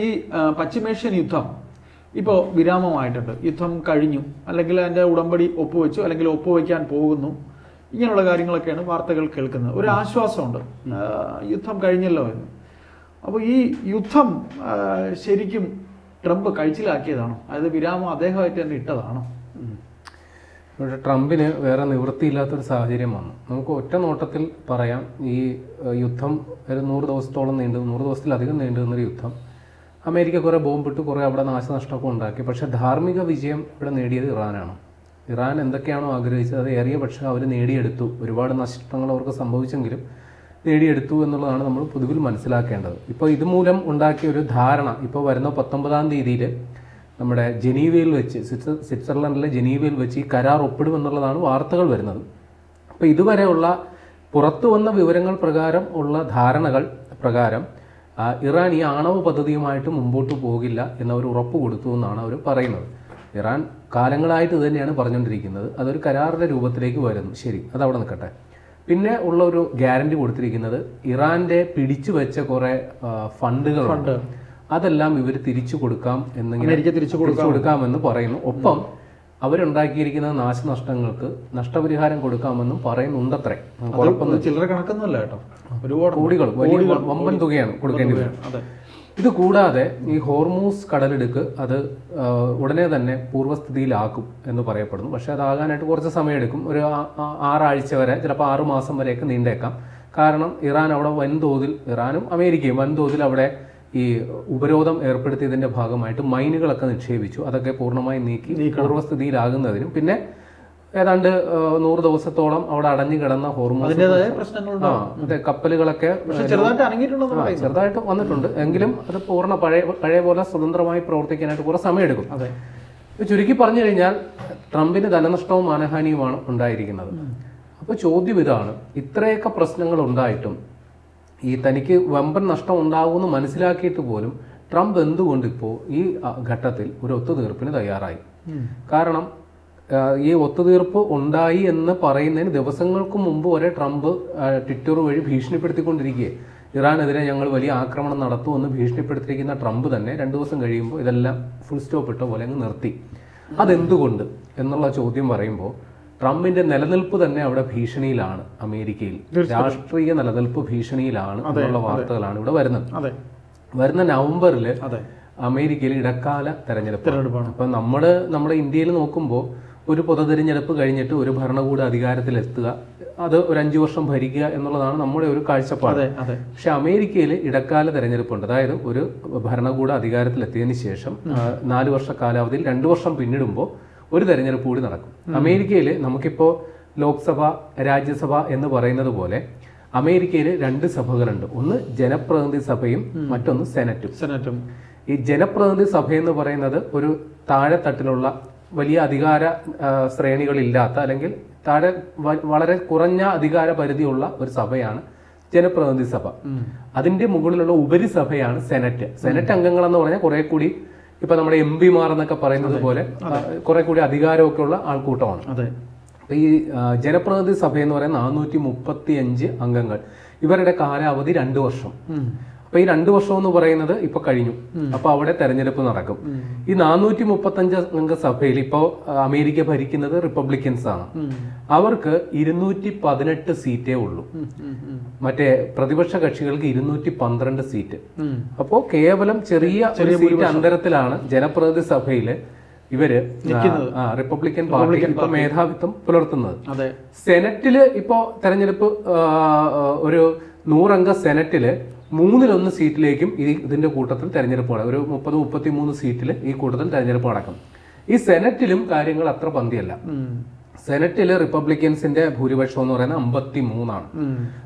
ഈ പശ്ചിമേഷ്യൻ യുദ്ധം ഇപ്പോൾ വിരാമമായിട്ടുണ്ട്, യുദ്ധം കഴിഞ്ഞു, അല്ലെങ്കിൽ അതിൻ്റെ ഉടമ്പടി ഒപ്പുവെച്ചു, അല്ലെങ്കിൽ ഒപ്പുവെക്കാൻ പോകുന്നു, ഇങ്ങനെയുള്ള കാര്യങ്ങളൊക്കെയാണ് വാർത്തകൾ കേൾക്കുന്നത്. ഒരു ആശ്വാസമുണ്ട്, യുദ്ധം കഴിഞ്ഞല്ലോ എന്ന്. അപ്പോൾ ഈ യുദ്ധം ശരിക്കും ട്രംപ് കഴിച്ചിലാക്കിയതാണോ, അതായത് വിരാമം അദ്ദേഹമായിട്ട് തന്നെ ഇട്ടതാണോ? ഇവിടെ ട്രംപിന് വേറെ നിവൃത്തിയില്ലാത്തൊരു സാഹചര്യം വന്നു. നമുക്ക് ഒറ്റ നോട്ടത്തിൽ പറയാം, ഈ യുദ്ധം ഒരു 100 ദിവസത്തോളം 100 ദിവസത്തിലധികം നീണ്ടു നിന്നൊരു യുദ്ധം. അമേരിക്ക കുറേ ബോംബിട്ട് കുറേ അവിടെ നാശനഷ്ടമൊക്കെ ഉണ്ടാക്കി. പക്ഷേ ധാർമ്മിക വിജയം ഇവിടെ നേടിയത് ഇറാനാണ്. ഇറാൻ എന്തൊക്കെയാണോ ആഗ്രഹിച്ചത് അത് ഏറിയ പക്ഷേ അവർ നേടിയെടുത്തു. ഒരുപാട് നഷ്ടങ്ങൾ അവർക്ക് സംഭവിച്ചെങ്കിലും നേടിയെടുത്തു എന്നുള്ളതാണ് നമ്മൾ പൊതുവിൽ മനസ്സിലാക്കേണ്ടത്. ഇപ്പോൾ ഇതുമൂലം ഉണ്ടാക്കിയ ഒരു ധാരണ ഇപ്പോൾ വരുന്ന 19-ാം തീയതിയിൽ നമ്മുടെ ജനീവയിൽ വെച്ച്, സ്വിറ്റ്സർലൻഡിലെ ജനീവയിൽ വെച്ച് ഈ കരാർ ഒപ്പിടുമെന്നുള്ളതാണ് വാർത്തകൾ വരുന്നത്. അപ്പോൾ ഇതുവരെയുള്ള പുറത്തു വന്ന വിവരങ്ങൾ പ്രകാരം ഉള്ള ധാരണകൾ പ്രകാരം ഇറാൻ ഈ ആണവ പദ്ധതിയുമായിട്ട് മുമ്പോട്ട് പോകില്ല എന്നവർ ഉറപ്പ് കൊടുത്തു എന്നാണ് അവർ പറയുന്നത്. ഇറാൻ കാലങ്ങളായിട്ട് ഇത് തന്നെയാണ് പറഞ്ഞുകൊണ്ടിരിക്കുന്നത്. അതൊരു കരാറിൻ്റെ രൂപത്തിലേക്ക് വരുന്നു. ശരി, അതവിടെ നിൽക്കട്ടെ. പിന്നെ ഉള്ള ഒരു ഗ്യാരണ്ടി കൊടുത്തിരിക്കുന്നത് ഇറാന്റെ പിടിച്ചു വെച്ച കുറെ ഫണ്ടുകളുണ്ട്, അതെല്ലാം ഇവർ തിരിച്ചു കൊടുക്കാം തിരിച്ചു കൊടുക്കാമെന്ന് പറയുന്നു. ഒപ്പം അവരുണ്ടാക്കിയിരിക്കുന്ന നാശനഷ്ടങ്ങൾക്ക് നഷ്ടപരിഹാരം കൊടുക്കാമെന്നും പറയുന്നുണ്ടത്രേ. ചില്ലറ കണക്കൊന്നുമല്ല കേട്ടോ, ഒരുപാട് കോടികൾ, വലിയ വമ്പൻ തുകയാണ് കൊടുക്കേണ്ടി വരും. ഇത് കൂടാതെ ഈ ഹോർമൂസ് കടലിടുക്ക് അത് ഉടനെ തന്നെ പൂർവ്വസ്ഥിതിയിലാക്കും എന്ന് പറയപ്പെടുന്നു. പക്ഷെ അതാകാനായിട്ട് കുറച്ച് സമയമെടുക്കും. ഒരു 6 ആഴ്ച വരെ, ചിലപ്പോൾ 6 മാസം വരെയൊക്കെ നീണ്ടേക്കാം. കാരണം ഇറാൻ അവിടെ വൻതോതിൽ, ഇറാനും അമേരിക്കയും വൻതോതിൽ അവിടെ ഈ ഉപരോധം ഏർപ്പെടുത്തിയതിന്റെ ഭാഗമായിട്ട് മൈനുകളൊക്കെ നിക്ഷേപിച്ചു. അതൊക്കെ പൂർണ്ണമായി നീക്കി പൂർവ്വസ്ഥിതിയിലാകുന്നതിനും പിന്നെ ഏതാണ്ട് 100 ദിവസത്തോളം അവിടെ അടഞ്ഞു കിടന്ന ഹോർമൂസ് കപ്പലുകളൊക്കെ ചെറുതായിട്ട് വന്നിട്ടുണ്ട്. എങ്കിലും അത് പൂർണ്ണ പഴയ പോലെ സ്വതന്ത്രമായി പ്രവർത്തിക്കാനായിട്ട് കുറെ സമയമെടുക്കും. ചുരുക്കി പറഞ്ഞു കഴിഞ്ഞാൽ ട്രംപിന് ധനനഷ്ടവും മാനഹാനിയുമാണ് ഉണ്ടായിരിക്കുന്നത്. അപ്പോൾ ചോദ്യം ഇതാണ്, ഇത്രയൊക്കെ പ്രശ്നങ്ങൾ ഉണ്ടായിട്ടും ഈ തനിക്ക് വമ്പൻ നഷ്ടം ഉണ്ടാകുമെന്ന് മനസ്സിലാക്കിയിട്ട് പോലും ട്രംപ് എന്തുകൊണ്ട് ഇപ്പോൾ ഈ ഘട്ടത്തിൽ ഒരു ഒത്തുതീർപ്പിന് തയ്യാറായി? കാരണം ഈ ഒത്തുതീർപ്പ് ഉണ്ടായി എന്ന് പറയുന്നതിന് ദിവസങ്ങൾക്ക് മുമ്പ് വരെ ട്രംപ് ട്വിറ്റർ വഴി ഭീഷണിപ്പെടുത്തിക്കൊണ്ടിരിക്കുകയെ, ഇറാനെതിരെ ഞങ്ങൾ വലിയ ആക്രമണം നടത്തുമെന്ന് ഭീഷണിപ്പെടുത്തിയിരിക്കുന്ന ട്രംപ് തന്നെ 2 ദിവസം കഴിയുമ്പോൾ ഇതെല്ലാം ഫുൾ സ്റ്റോപ്പ് ഇട്ട പോലെ അങ്ങ് നിർത്തി. അതെന്തുകൊണ്ട് എന്നുള്ള ചോദ്യം പറയുമ്പോൾ ട്രംപിന്റെ നിലനിൽപ്പ് തന്നെ അവിടെ ഭീഷണിയിലാണ്. അമേരിക്കയിൽ രാഷ്ട്രീയ നിലനിൽപ്പ് ഭീഷണിയിലാണ് എന്നുള്ള വാർത്തകളാണ് ഇവിടെ വരുന്നത്. വരുന്ന നവംബറിൽ അമേരിക്കയിൽ ഇടക്കാല തെരഞ്ഞെടുപ്പാണ്. അപ്പൊ നമ്മുടെ ഇന്ത്യയിൽ നോക്കുമ്പോൾ ഒരു പൊതുതെരഞ്ഞെടുപ്പ് കഴിഞ്ഞിട്ട് ഒരു ഭരണകൂട അധികാരത്തിലെത്തുക, അത് ഒരു 5 വർഷം ഭരിക്കുക എന്നുള്ളതാണ് നമ്മുടെ ഒരു കാഴ്ചപ്പാട്. പക്ഷെ അമേരിക്കയിൽ ഇടക്കാല തെരഞ്ഞെടുപ്പുണ്ട്. അതായത് ഒരു ഭരണകൂട അധികാരത്തിലെത്തിയതിനു ശേഷം 4 വർഷ കാലാവധിയിൽ 2 വർഷം പിന്നിടുമ്പോൾ ഒരു തെരഞ്ഞെടുപ്പ് കൂടി നടക്കും. അമേരിക്കയിൽ നമുക്കിപ്പോൾ ലോക്സഭ, രാജ്യസഭ എന്ന് പറയുന്നത് പോലെ അമേരിക്കയിൽ 2 സഭകളുണ്ട്. ഒന്ന് ജനപ്രതിനിധി സഭയും മറ്റൊന്ന് സെനറ്റും. ഈ ജനപ്രതിനിധി സഭ എന്ന് പറയുന്നത് ഒരു താഴെത്തട്ടിലുള്ള വലിയ അധികാര ശ്രേണികളില്ലാത്ത, അല്ലെങ്കിൽ താഴെ വളരെ കുറഞ്ഞ അധികാര പരിധിയുള്ള ഒരു സഭയാണ് ജനപ്രതിനിധി സഭ. അതിന്റെ മുകളിലുള്ള ഉപരിസഭയാണ് സെനറ്റ് അംഗങ്ങൾ എന്ന് പറഞ്ഞാൽ കുറെ കൂടി ഇപ്പൊ നമ്മുടെ MP-മാർ എന്നൊക്കെ പറയുന്നത് പോലെ കുറെ കൂടി അധികാരമൊക്കെ ഉള്ള ആൾക്കൂട്ടമാണ്. ഈ ജനപ്രതിനിധി സഭ എന്ന് പറയുന്ന 435 അംഗങ്ങൾ, ഇവരുടെ കാലാവധി 2 വർഷം. അപ്പൊ ഈ 2 വർഷം എന്ന് പറയുന്നത് ഇപ്പൊ കഴിഞ്ഞു. അപ്പൊ അവിടെ തെരഞ്ഞെടുപ്പ് നടക്കും. ഈ 435 അംഗ സഭയിൽ ഇപ്പോ അമേരിക്ക ഭരിക്കുന്നത് റിപ്പബ്ലിക്കൻസ് ആണ്. അവർക്ക് 218 സീറ്റേ ഉള്ളൂ. മറ്റേ പ്രതിപക്ഷ കക്ഷികൾക്ക് 212 സീറ്റ്. അപ്പോ കേവലം ചെറിയ സീറ്റ് അന്തരത്തിലാണ് ജനപ്രതിനിധി സഭയില് ഇവര് റിപ്പബ്ലിക്കൻ പാർട്ടി ഇപ്പൊ മേധാവിത്വം പുലർത്തുന്നത്. സെനറ്റില് ഇപ്പോ തെരഞ്ഞെടുപ്പ് ഒരു 100 അംഗ സെനറ്റില് 3/1 സീറ്റിലേക്കും ഇതിന്റെ കൂട്ടത്തിൽ തെരഞ്ഞെടുപ്പ് നടക്കും. ഒരു 30-33 സീറ്റിൽ ഈ കൂട്ടത്തിൽ തെരഞ്ഞെടുപ്പ് നടക്കും. ഈ സെനറ്റിലും കാര്യങ്ങൾ അത്ര പന്തിയല്ല. സെനറ്റില് റിപ്പബ്ലിക്കൻസിന്റെ ഭൂരിപക്ഷം എന്ന് പറയുന്നത് 53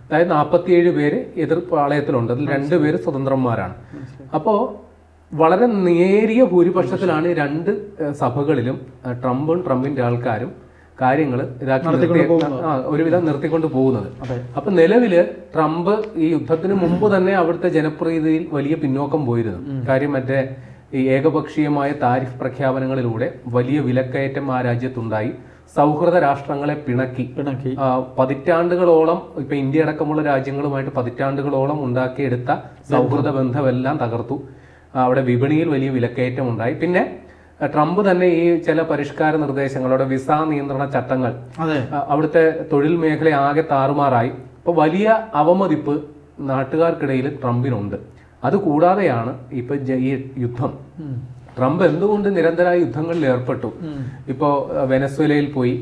അതായത് 47 പേര് എതിർ പാളയത്തിലുണ്ട്. അതിൽ 2 പേര് സ്വതന്ത്രന്മാരാണ്. അപ്പോ വളരെ നേരിയ ഭൂരിപക്ഷത്തിലാണ് 2 സഭകളിലും ട്രംപിന്റെ ആൾക്കാരും കാര്യങ്ങൾ ഒരുവിധം നിർത്തിക്കൊണ്ട് പോകുന്നത്. അപ്പൊ നിലവില് ട്രംപ് ഈ യുദ്ധത്തിന് മുമ്പ് തന്നെ അവിടുത്തെ ജനപ്രീതിയിൽ വലിയ പിന്നോക്കം പോയിരുന്നു. കാര്യം മറ്റേ ഈ ഏകപക്ഷീയമായ താരിഫ് പ്രഖ്യാപനങ്ങളിലൂടെ വലിയ വിലക്കയറ്റം ആ രാജ്യത്തുണ്ടായി. സൗഹൃദ രാഷ്ട്രങ്ങളെ പിണക്കി പതിറ്റാണ്ടുകളോളം, ഇപ്പൊ ഇന്ത്യ അടക്കമുള്ള രാജ്യങ്ങളുമായിട്ട് പതിറ്റാണ്ടുകളോളം ഉണ്ടാക്കിയെടുത്ത സൗഹൃദ ബന്ധമെല്ലാം തകർത്തു. അവിടെ വിപണിയിൽ വലിയ വിലക്കയറ്റം ഉണ്ടായി. പിന്നെ ട്രംപ് തന്നെ ഈ ചില പരിഷ്കാര നിർദ്ദേശങ്ങളുടെ വിസ നിയന്ത്രണ ചട്ടങ്ങൾ അവിടുത്തെ തൊഴിൽ മേഖല ആകെ താറുമാറായി. ഇപ്പൊ വലിയ അവമതിപ്പ് നാട്ടുകാർക്കിടയിൽ ട്രംപിനുണ്ട്. അതുകൂടാതെയാണ് ഇപ്പൊ ഈ യുദ്ധം. ട്രംപ് എന്തുകൊണ്ട് നിരന്തരമായ യുദ്ധങ്ങളിൽ ഏർപ്പെട്ടു? ഇപ്പോ വെനസ്വേലയിൽ പോയി,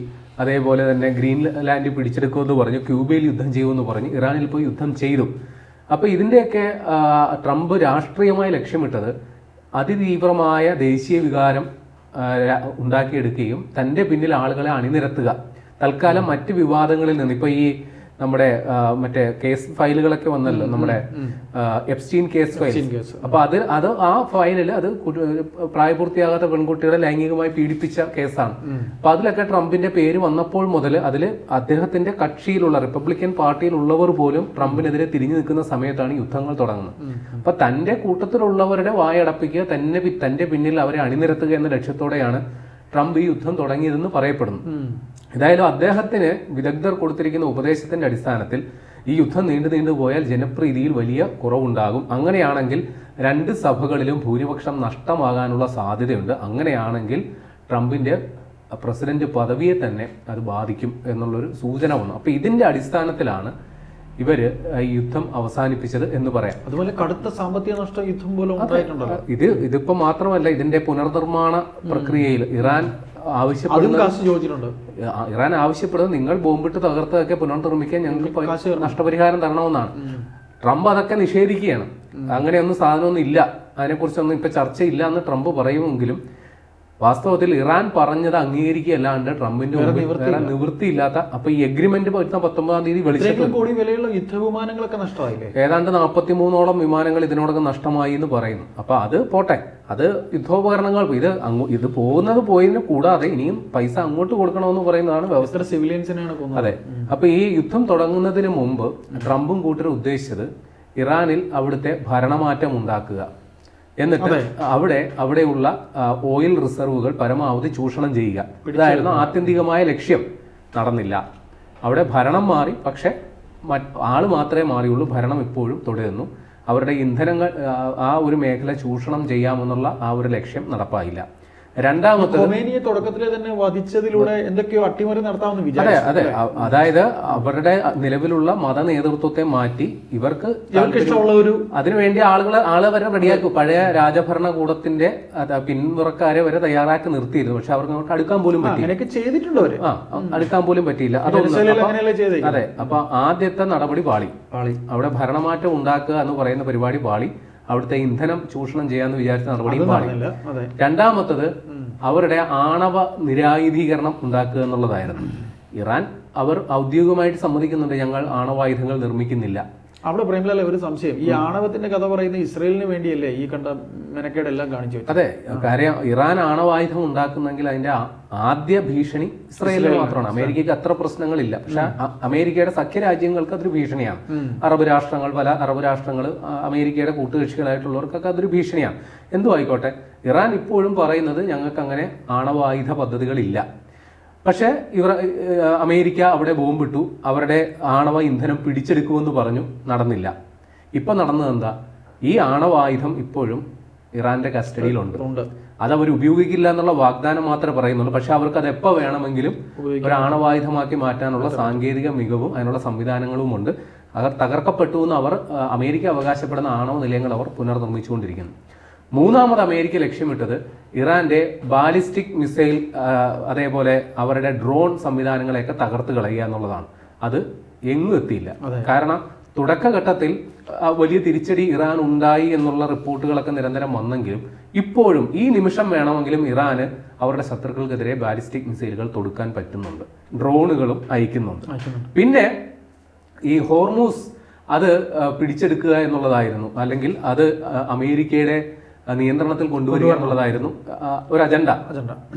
അതേപോലെ തന്നെ ഗ്രീൻലാൻഡ് പിടിച്ചെടുക്കുമെന്ന് പറഞ്ഞു, ക്യൂബയിൽ യുദ്ധം ചെയ്യുമെന്ന് പറഞ്ഞു, ഇറാനിൽ പോയി യുദ്ധം ചെയ്തു. അപ്പൊ ഇതിന്റെയൊക്കെ ട്രംപ് രാഷ്ട്രീയമായി ലക്ഷ്യമിട്ടത് അതിതീവ്രമായ ദേശീയ വികാരം ഉണ്ടാക്കിയെടുക്കുകയും തന്റെ പിന്നിൽ ആളുകളെ അണിനിരത്തുക. തൽക്കാലം മറ്റ് വിവാദങ്ങളിൽ നിന്ന് ഇപ്പൊ ഈ നമ്മുടെ മറ്റേ കേസ് ഫയലുകളൊക്കെ വന്നല്ലോ, നമ്മുടെ എപ്സ്റ്റീൻ കേസ് ഫയൽ. അപ്പൊ അത് ആ ഫയലിൽ അത് പ്രായപൂർത്തിയാകാത്ത പെൺകുട്ടികളെ ലൈംഗികമായി പീഡിപ്പിച്ച കേസാണ്. അപ്പൊ അതിലൊക്കെ ട്രംപിന്റെ പേര് വന്നപ്പോൾ മുതൽ അതിൽ അദ്ദേഹത്തിന്റെ കക്ഷിയിലുള്ള റിപ്പബ്ലിക്കൻ പാർട്ടിയിലുള്ളവർ പോലും ട്രംപിനെതിരെ തിരിഞ്ഞു നിൽക്കുന്ന സമയത്താണ് യുദ്ധങ്ങൾ തുടങ്ങുന്നത്. അപ്പൊ തന്റെ കൂട്ടത്തിലുള്ളവരുടെ വായടപ്പിക്കുക, തന്റെ പിന്നിൽ അവരെ അണിനിരത്തുക എന്ന ലക്ഷ്യത്തോടെയാണ് ട്രംപ് ഈ യുദ്ധം തുടങ്ങിയതെന്ന് പറയപ്പെടുന്നു. ഏതായാലും അദ്ദേഹത്തിന് വിദഗ്ധർ കൊടുത്തിരിക്കുന്ന ഉപദേശത്തിന്റെ അടിസ്ഥാനത്തിൽ ഈ യുദ്ധം നീണ്ടു പോയാൽ ജനപ്രീതിയിൽ വലിയ കുറവുണ്ടാകും. അങ്ങനെയാണെങ്കിൽ 2 സഭകളിലും ഭൂരിപക്ഷം നഷ്ടമാകാനുള്ള സാധ്യതയുണ്ട്. അങ്ങനെയാണെങ്കിൽ ട്രംപിന്റെ പ്രസിഡന്റ് പദവിയെ തന്നെ അത് ബാധിക്കും എന്നുള്ളൊരു സൂചന വന്നു. അപ്പൊ ഇതിന്റെ അടിസ്ഥാനത്തിലാണ് ഇവര് ഈ യുദ്ധം അവസാനിപ്പിച്ചത് എന്ന് പറയാം. അതുപോലെ കടുത്ത സാമ്പത്തിക നഷ്ടം യുദ്ധം പോലും ഉണ്ടായിട്ടുണ്ടല്ലോ. ഇതിപ്പോ മാത്രമല്ല, ഇതിന്റെ പുനർനിർമ്മാണ പ്രക്രിയയിൽ ഇറാൻ ആവശ്യപ്പെടുന്നത് നിങ്ങൾ ബോംബിട്ട് തകർത്തതൊക്കെ പുനർനിർമ്മിക്കാൻ ഞങ്ങൾക്ക് നഷ്ടപരിഹാരം തരണമെന്നാണ്. ട്രംപ് അതൊക്കെ നിഷേധിക്കുകയാണ്. അങ്ങനെയൊന്നും സാധനമൊന്നും ഇല്ല, അതിനെക്കുറിച്ചൊന്നും ഇപ്പൊ ചർച്ചയില്ല എന്ന് ട്രംപ് പറയുമെങ്കിലും വാസ്തവത്തിൽ ഇറാൻ പറഞ്ഞത് അംഗീകരിക്കുകയല്ലാണ്ട് ട്രംപിന്റെ വേറെ നിവൃത്തിയില്ലാത്ത. അപ്പൊ ഈ എഗ്രിമെന്റ് വരുന്ന 19-ാം തീയതി യുദ്ധവിമാനങ്ങളൊക്കെ നഷ്ടമായില്ലേ? ഏതാണ്ട് 43ഓളം വിമാനങ്ങൾ ഇതിനോടൊക്കെ നഷ്ടമായി എന്ന് പറയുന്നു. അപ്പൊ അത് പോട്ടെ, അത് യുദ്ധോപകരണങ്ങൾ ഇത് പോകുന്നത് പോയതിന് കൂടാതെ ഇനിയും പൈസ അങ്ങോട്ട് കൊടുക്കണമെന്ന് പറയുന്നതാണ് വ്യവസ്ഥ. സിവിലിയൻസിനാണ്. അതെ. അപ്പൊ ഈ യുദ്ധം തുടങ്ങുന്നതിന് മുമ്പ് ട്രംപും കൂട്ടരും ഉദ്ദേശിച്ചത് ഇറാനിൽ അവിടുത്തെ ഭരണമാറ്റം ഉണ്ടാക്കുക, എന്നിട്ട് അവിടെയുള്ള ഓയിൽ റിസർവുകൾ പരമാവധി ചൂഷണം ചെയ്യുക. ഇതായിരുന്നു ആത്യന്തികമായ ലക്ഷ്യം. നടന്നില്ല. അവിടെ ഭരണം മാറി, പക്ഷെ ആള് മാത്രമേ മാറിയുള്ളൂ. ഭരണം ഇപ്പോഴും തുടരുന്നു. അവരുടെ ഇന്ധനങ്ങൾ ആ ഒരു മേഖല ചൂഷണം ചെയ്യാമെന്നുള്ള ആ ഒരു ലക്ഷ്യം നടപ്പായില്ല. രണ്ടാമത്തെ തുടക്കത്തിലെ തന്നെ വധിച്ചതിലൂടെ എന്തൊക്കെയോ അട്ടിമറി നടത്താമെന്ന് വിചാരിച്ചു. അതെ, അതായത് അവരുടെ നിലവിലുള്ള മത നേതൃത്വത്തെ മാറ്റി ഇവർക്ക് ഇഷ്ടമുള്ള ഒരു അതിനുവേണ്ടി ആളെ വരെ റെഡിയാക്കും. പഴയ രാജഭരണകൂടത്തിന്റെ പിന്മുറക്കാരെ വരെ തയ്യാറാക്കി നിർത്തിയിരുന്നു. പക്ഷെ അവർക്ക് അങ്ങോട്ട് അടുക്കാൻ പോലും പറ്റിയില്ല. ചെയ്തിട്ടുണ്ട് അവര്. അടുക്കാൻ പോലും പറ്റിയില്ല. അതൊന്നും. അതെ. അപ്പൊ ആദ്യത്തെ നടപടി പാളി. അവിടെ ഭരണമാറ്റം ഉണ്ടാക്കുക എന്ന് പറയുന്ന പരിപാടി പാളി. അവിടുത്തെ ഇന്ധനം ചൂഷണം ചെയ്യാന്ന് വിചാരിച്ച നടപടി പാടി. രണ്ടാമത്തത് അവരുടെ ആണവ നിരായുധീകരണം ഉണ്ടാക്കുക എന്നുള്ളതായിരുന്നു. ഇറാൻ അവർ ഔദ്യോഗികമായിട്ട് സമ്മതിക്കുന്നുണ്ട്, ഞങ്ങൾ ആണവായുധങ്ങൾ നിർമ്മിക്കുന്നില്ല. അവിടെ പ്രേമലാൽ ഒരു സംശയം, ഈ ആണവത്തിന്റെ കഥ പറയുന്ന ഇസ്രയേലിന് വേണ്ടിയല്ലേ ഈ കണ്ട മെനക്കേടെല്ലാം കാണിച്ചു? അതെ, കാര്യം ഇറാൻ ആണവായുധം ഉണ്ടാക്കുന്നെങ്കിൽ അതിന്റെ ആദ്യ ഭീഷണി ഇസ്രയേലിന് മാത്രമാണ്. അമേരിക്കയ്ക്ക് അത്ര പ്രശ്നങ്ങളില്ല. പക്ഷെ അമേരിക്കയുടെ സഖ്യരാജ്യങ്ങൾക്ക് അതൊരു ഭീഷണിയാണ്. അറബ് രാഷ്ട്രങ്ങൾ, പല അറബ് രാഷ്ട്രങ്ങൾ, അമേരിക്കയുടെ കൂട്ടുകക്ഷികളായിട്ടുള്ളവർക്കൊക്കെ അതൊരു ഭീഷണിയാണ്. എന്തു ആയിക്കോട്ടെ, ഇറാൻ ഇപ്പോഴും പറയുന്നത് ഞങ്ങൾക്ക് അങ്ങനെ ആണവായുധ പദ്ധതികളില്ല. പക്ഷെ അമേരിക്ക അവിടെ ബോംബിട്ടു, അവരുടെ ആണവ ഇന്ധനം പിടിച്ചെടുക്കുമെന്ന് പറഞ്ഞു. നടന്നില്ല. ഇപ്പൊ നടന്നത് എന്താ? ഈ ആണവായുധം ഇപ്പോഴും ഇറാന്റെ കസ്റ്റഡിയിലുണ്ട്. അതവർ ഉപയോഗിക്കില്ല എന്നുള്ള വാഗ്ദാനം മാത്രമേ പറയുന്നുള്ളൂ. പക്ഷെ അവർക്ക് അത് എപ്പോൾ വേണമെങ്കിലും ഒരു ആണവായുധമാക്കി മാറ്റാനുള്ള സാങ്കേതിക മികവും അതിനുള്ള സംവിധാനങ്ങളും ഉണ്ട്. അവർ തകർക്കപ്പെട്ടു എന്ന് അമേരിക്ക അവകാശപ്പെടുന്ന ആണവ നിലയങ്ങൾ അവർ പുനർനിർമ്മിച്ചുകൊണ്ടിരിക്കുന്നു. മൂന്നാമത് അമേരിക്ക ലക്ഷ്യമിട്ടത് ഇറാന്റെ ബാലിസ്റ്റിക് മിസൈൽ, അതേപോലെ അവരുടെ ഡ്രോൺ സംവിധാനങ്ങളെയൊക്കെ തകർത്ത് കളയുക എന്നുള്ളതാണ്. അത് എങ്ങും എത്തിയില്ല. കാരണം തുടക്കഘട്ടത്തിൽ വലിയ തിരിച്ചടി ഇറാൻ ഉണ്ടായി എന്നുള്ള റിപ്പോർട്ടുകളൊക്കെ നിരന്തരം വന്നെങ്കിലും ഇപ്പോഴും ഈ നിമിഷം വേണമെങ്കിലും ഇറാന് അവരുടെ ശത്രുക്കൾക്കെതിരെ ബാലിസ്റ്റിക് മിസൈലുകൾ തൊടുക്കാൻ പറ്റുന്നുണ്ട്, ഡ്രോണുകളും അയക്കുന്നുണ്ട്. പിന്നെ ഈ ഹോർമൂസ് അത് പിടിച്ചെടുക്കുക എന്നുള്ളതായിരുന്നു, അല്ലെങ്കിൽ അത് അമേരിക്കയുടെ നിയന്ത്രണത്തിൽ കൊണ്ടുവരിക എന്നുള്ളതായിരുന്നു ഒരു അജണ്ട.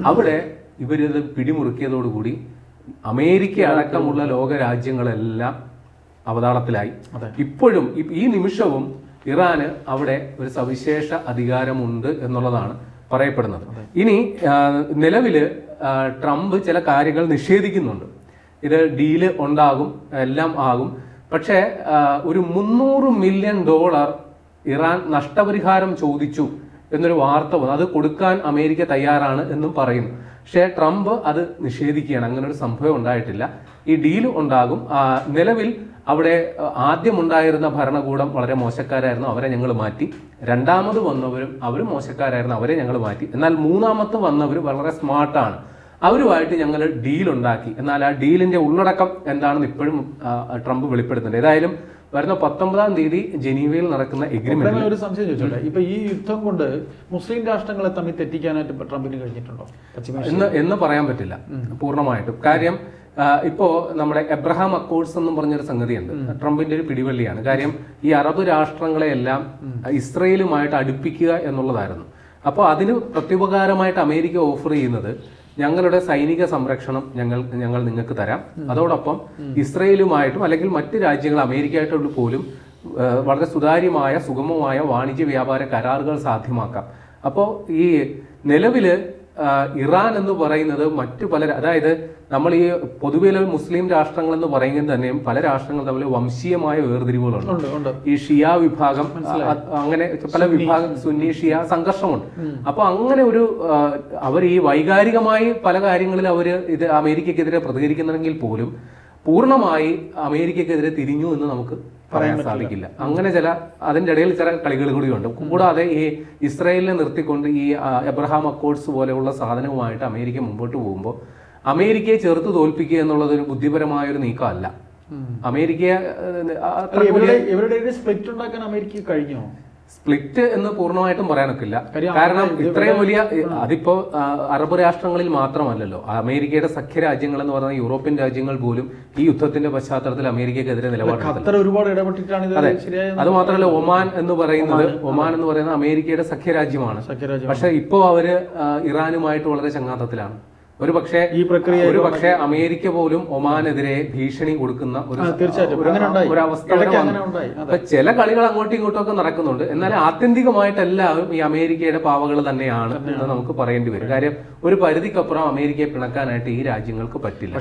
അവിടെ ഇവരിത് പിടിമുറുക്കിയതോടുകൂടി അമേരിക്ക അടക്കമുള്ള ലോക രാജ്യങ്ങളെല്ലാം അവതാളത്തിലായി. ഇപ്പോഴും ഈ നിമിഷവും ഇറാന് അവിടെ ഒരു സവിശേഷ അധികാരമുണ്ട് എന്നുള്ളതാണ് പറയപ്പെടുന്നത്. ഇനി നിലവില് ട്രംപ് ചില കാര്യങ്ങൾ നിഷേധിക്കുന്നുണ്ട്. ഇത് ഡീല് ഉണ്ടാകും, എല്ലാം ആകും. പക്ഷേ ഒരു $300 മില്യൺ ഇറാൻ നഷ്ടപരിഹാരം ചോദിച്ചു എന്നൊരു വാർത്ത വന്നു. അത് കൊടുക്കാൻ അമേരിക്ക തയ്യാറാണ് എന്നും പറയുന്നു. പക്ഷേ ട്രംപ് അത് നിഷേധിക്കുകയാണ്. അങ്ങനെ ഒരു സംഭവം ഉണ്ടായിട്ടില്ല. ഈ ഡീൽ ഉണ്ടാകും. നിലവിൽ അവിടെ ആദ്യമുണ്ടായിരുന്ന ഭരണകൂടം വളരെ മോശക്കാരായിരുന്നു, അവരെ ഞങ്ങൾ മാറ്റി. രണ്ടാമത് വന്നവരും അവരും മോശക്കാരായിരുന്നു, അവരെ ഞങ്ങൾ മാറ്റി. എന്നാൽ മൂന്നാമത്തെ വന്നവർ വളരെ സ്മാർട്ടാണ്, അവരുമായിട്ട് ഞങ്ങൾ ഡീൽ ഉണ്ടാക്കി. എന്നാൽ ആ ഡീലിന്റെ ഉള്ളടക്കം എന്താണെന്ന് ഇപ്പോഴും ട്രംപ് വെളിപ്പെടുത്തുന്നുണ്ട്. ഏതായാലും വരുന്ന 19-ാം തീയതി ജനീവയിൽ നടക്കുന്ന എഗ്രിമെന്റ്. ഒരു സംശയം ചോദിച്ചോട്ടെ, ഇപ്പൊ ഈ യുദ്ധം കൊണ്ട് മുസ്ലിം രാഷ്ട്രങ്ങളെ തമ്മിൽ തെറ്റിക്കാനായിട്ട് ട്രംപിന് കഴിഞ്ഞിട്ടുണ്ടോ എന്ന് പറയാൻ പറ്റില്ല പൂർണ്ണമായിട്ടും. കാര്യം ഇപ്പോ നമ്മുടെ എബ്രഹാം അക്കോർഡ്സ് എന്നും പറഞ്ഞൊരു സംഗതിയുണ്ട്, ട്രംപിന്റെ ഒരു പിടിവള്ളിയാണ്. കാര്യം ഈ അറബ് രാഷ്ട്രങ്ങളെയെല്ലാം ഇസ്രയേലുമായിട്ട് അടുപ്പിക്കുക എന്നുള്ളതായിരുന്നു. അപ്പോൾ അതിന് പ്രത്യുപകാരമായിട്ട് അമേരിക്ക ഓഫർ ചെയ്യുന്നത് ഞങ്ങളുടെ സൈനിക സംരക്ഷണം ഞങ്ങൾ നിങ്ങൾക്ക് തരാം, അതോടൊപ്പം ഇസ്രയേലുമായിട്ടും അല്ലെങ്കിൽ മറ്റ് രാജ്യങ്ങൾ അമേരിക്കയായിട്ടുള്ള പോലും വളരെ സുതാര്യമായ സുഗമമായ വാണിജ്യ വ്യാപാര കരാറുകൾ സാധ്യമാക്കാം. അപ്പോൾ ഈ നിലവില് ഇറാൻ എന്ന് പറയുന്നത് മറ്റു പല, അതായത് നമ്മൾ ഈ പൊതുവെ മുസ്ലിം രാഷ്ട്രങ്ങൾ എന്ന് പറയുന്നത് തന്നെയും പല രാഷ്ട്രങ്ങൾ തമ്മിൽ വംശീയമായ വേർതിരിവുകളുണ്ട്. ഈ ഷിയ വിഭാഗം, അങ്ങനെ പല വിഭാഗം, സുന്നി ഷിയ സംഘർഷമുണ്ട്. അപ്പൊ അങ്ങനെ ഒരു അവർ ഈ വൈകാരികമായി പല കാര്യങ്ങളിൽ അവര് ഇത് അമേരിക്കക്കെതിരെ പ്രതികരിക്കുന്നെങ്കിൽ പോലും പൂർണ്ണമായി അമേരിക്കക്കെതിരെ തിരിഞ്ഞു എന്ന് നമുക്ക് പറയാൻ സാധിക്കില്ല. അങ്ങനെ അതിന്റെ ഇടയിൽ ചില കളികൾ കൂടിയുണ്ട്. കൂടാതെ ഈ ഇസ്രായേലിനെ നിർത്തിക്കൊണ്ട് ഈ എബ്രഹാം അക്കോർഡ്സ് പോലെയുള്ള സാധനവുമായിട്ട് അമേരിക്ക മുമ്പോട്ട് പോകുമ്പോൾ അമേരിക്കയെ ചെറുത്ത് തോൽപ്പിക്കുക എന്നുള്ളത് ഒരു ബുദ്ധിപരമായ ഒരു നീക്കമല്ല. അമേരിക്കയെ ഇവരുടെ സ്പ്ലിറ്റ് ഉണ്ടാക്കാൻ അമേരിക്ക കഴിഞ്ഞോ? സ്പ്ലിറ്റ് എന്ന് പൂർണ്ണമായിട്ടും പറയാനൊക്കില്ല. കാരണം ഇത്രയും വലിയ, അതിപ്പോ അറബ് രാഷ്ട്രങ്ങളിൽ മാത്രമല്ലല്ലോ, അമേരിക്കയുടെ സഖ്യരാജ്യങ്ങൾ എന്ന് പറയുന്ന യൂറോപ്യൻ രാജ്യങ്ങൾ പോലും ഈ യുദ്ധത്തിന്റെ പശ്ചാത്തലത്തിൽ അമേരിക്കക്കെതിരെ നിലപാടെടുത്തു. അതെ, അത് മാത്രമല്ല ഒമാൻ എന്ന് പറയുന്നത് അമേരിക്കയുടെ സഖ്യരാജ്യമാണ്. പക്ഷെ ഇപ്പോ അവര് ഇറാനുമായിട്ട് വളരെ ചങ്ങാത്തത്തിലാണ്. ഒരു പക്ഷേ അമേരിക്ക പോലും ഒമാനെതിരെ ഭീഷണി കൊടുക്കുന്ന ഒരു അവസ്ഥ. അപ്പൊ ചില കളികൾ അങ്ങോട്ടും ഇങ്ങോട്ടും ഒക്കെ നടക്കുന്നുണ്ട്. എന്നാൽ ആത്യന്തികമായിട്ടെല്ലാം ഈ അമേരിക്കയുടെ പാവകൾ തന്നെയാണ് എന്ന് നമുക്ക് പറയേണ്ടി വരും. കാര്യം ഒരു പരിധിക്കപ്പുറം അമേരിക്കയെ പിണക്കാനായിട്ട് ഈ രാജ്യങ്ങൾക്ക് പറ്റില്ല.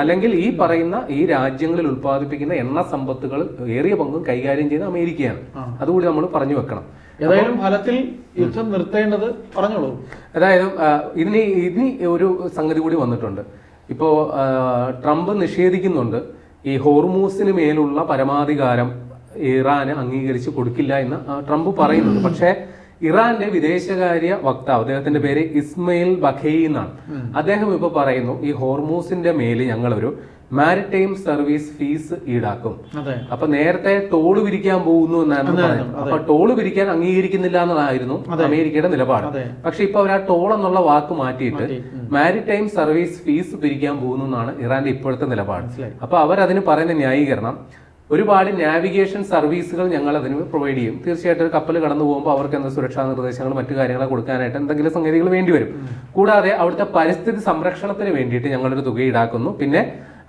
അല്ലെങ്കിൽ ഈ പറയുന്ന ഈ രാജ്യങ്ങളിൽ ഉത്പാദിപ്പിക്കുന്ന എണ്ണ സമ്പത്തുകൾ ഏറിയ പങ്കും കൈകാര്യം ചെയ്യുന്ന അമേരിക്കയാണ്. അതുകൂടി നമ്മൾ പറഞ്ഞു വെക്കണം. ഏതായാലും ഫലത്തിൽ യുദ്ധം നിർത്തേണ്ടത് പറഞ്ഞോളൂ. അതായത് ഇനി ഒരു സംഗതി കൂടി വന്നിട്ടുണ്ട്. ഇപ്പോ ട്രംപ് നിഷേധിക്കുന്നുണ്ട് ഈ ഹോർമൂസിന് മേലുള്ള പരമാധികാരം ഇറാന് അംഗീകരിച്ച് കൊടുക്കില്ല എന്ന് ട്രംപ് പറയുന്നുണ്ട്. പക്ഷേ ഇറാന്റെ വിദേശകാര്യ വക്താവ്, അദ്ദേഹത്തിന്റെ പേര് ഇസ്മയിൽ ബഖേയി എന്നാണ്, അദ്ദേഹം ഇപ്പൊ പറയുന്നു ഈ ഹോർമൂസിന്റെ മേല് ഞങ്ങളൊരു മാരിടൈം സർവീസ് ഫീസ് ഈടാക്കും. അപ്പൊ നേരത്തെ ടോള് പിരിക്കാൻ പോകുന്നു എന്നാണ് പറയുന്നത്. അപ്പൊ ടോള് പിരിക്കാൻ അംഗീകരിക്കുന്നില്ല എന്നതായിരുന്നു അമേരിക്കയുടെ നിലപാട്. പക്ഷെ ഇപ്പൊ അവർ ആ ടോൾ എന്നുള്ള വാക്ക് മാറ്റിയിട്ട് മാരിടൈം സർവീസ് ഫീസ് പിരിക്കാൻ പോകുന്നു എന്നാണ് ഇറാന്റെ ഇപ്പോഴത്തെ നിലപാട്. അപ്പൊ അവരതിന് പറയുന്ന ന്യായീകരണം, ഒരുപാട് നാവിഗേഷൻ സർവീസുകൾ ഞങ്ങൾ അതിന് പ്രൊവൈഡ് ചെയ്യും. തീർച്ചയായിട്ടും ഒരു കപ്പൽ കടന്നു പോകുമ്പോൾ അവർക്ക് എന്താ സുരക്ഷാ നിർദ്ദേശങ്ങൾ മറ്റു കാര്യങ്ങൾ കൊടുക്കാനായിട്ട് എന്തെങ്കിലും സംഗതികൾ വേണ്ടിവരും. കൂടാതെ അവിടുത്തെ പരിസ്ഥിതി സംരക്ഷണത്തിന് വേണ്ടിയിട്ട് ഞങ്ങളൊരു തുക ഈടാക്കുന്നു. പിന്നെ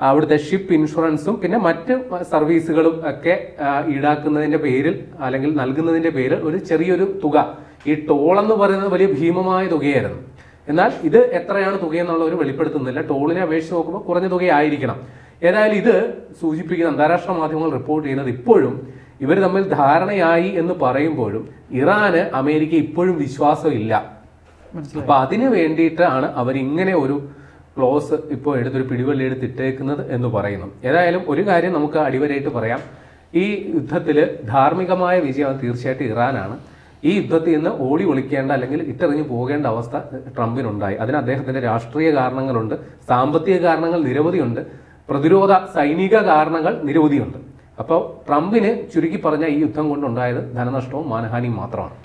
അവിടുത്തെ ഷിപ്പ് ഇൻഷുറൻസും പിന്നെ മറ്റ് സർവീസുകളും ഒക്കെ ഈടാക്കുന്നതിന്റെ പേരിൽ അല്ലെങ്കിൽ നൽകുന്നതിന്റെ പേരിൽ ഒരു ചെറിയൊരു തുക, ഈ ടോൾ എന്ന് പറയുന്നത് വലിയ ഭീമമായ തുകയായിരുന്നു. എന്നാൽ ഇത് എത്രയാണ് തുകയെന്നുള്ളവർ വെളിപ്പെടുത്തുന്നില്ല. ടോളിനെ അപേക്ഷിച്ച് നോക്കുമ്പോൾ കുറഞ്ഞ തുകയായിരിക്കണം. ഏതായാലും ഇത് സൂചിപ്പിക്കുന്ന അന്താരാഷ്ട്ര മാധ്യമങ്ങൾ റിപ്പോർട്ട് ചെയ്യുന്നത് ഇപ്പോഴും ഇവർ തമ്മിൽ ധാരണയായി എന്ന് പറയുമ്പോഴും ഇറാന് അമേരിക്ക ഇപ്പോഴും വിശ്വാസമില്ല. അപ്പൊ അതിനു വേണ്ടിയിട്ടാണ് അവരിങ്ങനെ ഒരു ക്ലോസ് ഇപ്പോൾ എടുത്തൊരു പിടിവള്ളി എടുത്തിട്ടേക്കുന്നത് എന്ന് പറയുന്നു. ഏതായാലും ഒരു കാര്യം നമുക്ക് അടിവരായിട്ട് പറയാം, ഈ യുദ്ധത്തിൽ ധാർമ്മികമായ വിജയം തീർച്ചയായിട്ടും ഇറാനാണ്. ഈ യുദ്ധത്തിൽ നിന്ന് ഓടി ഒളിക്കേണ്ട അല്ലെങ്കിൽ ഇട്ടെറിഞ്ഞു പോകേണ്ട അവസ്ഥ ട്രംപിനുണ്ടായി. അതിന് അദ്ദേഹത്തിന്റെ രാഷ്ട്രീയ കാരണങ്ങളുണ്ട്, സാമ്പത്തിക കാരണങ്ങൾ നിരവധിയുണ്ട്, പ്രതിരോധ സൈനിക കാരണങ്ങൾ നിരവധിയുണ്ട്. അപ്പോൾ ട്രംപിന് ചുരുക്കി പറഞ്ഞ ഈ യുദ്ധം കൊണ്ടുണ്ടായത് ധനനഷ്ടവും മാനഹാനിയും മാത്രമാണ്.